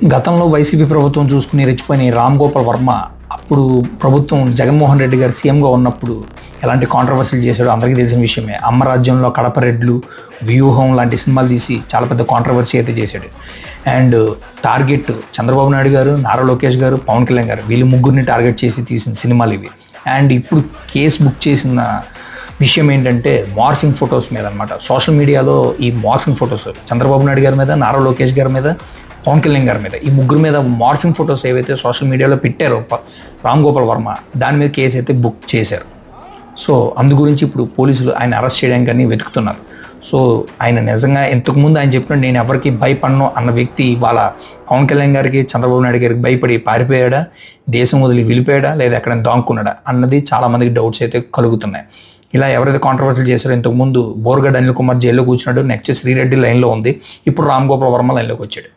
గతంలో వైసీపీ ప్రభుత్వం చూసుకుని రెచ్చిపోయిన రామ్ గోపాల్ వర్మ అప్పుడు ప్రభుత్వం జగన్మోహన్ రెడ్డి గారు సీఎంగా ఉన్నప్పుడు ఎలాంటి కాంట్రవర్సీలు చేశాడో అందరికీ తెలిసిన విషయమే. అమ్మ రాజ్యంలో కడప రెడ్లు, వ్యూహం లాంటి సినిమాలు తీసి చాలా పెద్ద కాంట్రవర్సీ అయితే చేశాడు. అండ్ టార్గెట్ చంద్రబాబు నాయుడు గారు, నారా లోకేష్ గారు, పవన్ కళ్యాణ్ గారు, వీళ్ళు ముగ్గురిని టార్గెట్ చేసి తీసిన సినిమాలు ఇవి. అండ్ ఇప్పుడు కేసు బుక్ చేసిన విషయం ఏంటంటే మార్ఫింగ్ ఫొటోస్ మీద అనమాట. సోషల్ మీడియాలో ఈ మార్ఫింగ్ ఫొటోస్ చంద్రబాబు నాయుడు గారి మీద, నారా లోకేష్ గారి మీద, పవన్ కళ్యాణ్ గారి మీద, ఈ ముగ్గురు మీద మార్ఫింగ్ ఫొటోస్ ఏవైతే సోషల్ మీడియాలో పెట్టారో రామ్ గోపాల్ వర్మ, దాని మీద కేసు అయితే బుక్ చేశారు. సో అందు గురించి ఇప్పుడు పోలీసులు ఆయన అరెస్ట్ చేయడానికి కానీ వెతుకుతున్నారు. సో ఆయన నిజంగా ఇంతకుముందు ఆయన చెప్పినట్టు నేను ఎవరికి భయపడను అన్న వ్యక్తి ఇవాళ పవన్ కళ్యాణ్ గారికి, చంద్రబాబు నాయుడు గారికి భయపడి పారిపోయాడా, దేశం వదిలి వెళ్ళిపోయాడా, లేదా ఎక్కడైనా దాక్కున్నాడా అన్నది చాలామందికి డౌట్స్ అయితే కలుగుతున్నాయి. ఇలా ఎవరైతే కాంట్రవర్సీలు చేశారో, ఇంతకుముందు బోర్గడ్ అనిల్ కుమార్ జైల్లో కూర్చున్నాడు, నెక్స్ట్ శ్రీరెడ్డి లైన్లో ఉంది, ఇప్పుడు రామ్ గోపాల్ వర్మ లైన్లోకి వచ్చాడు.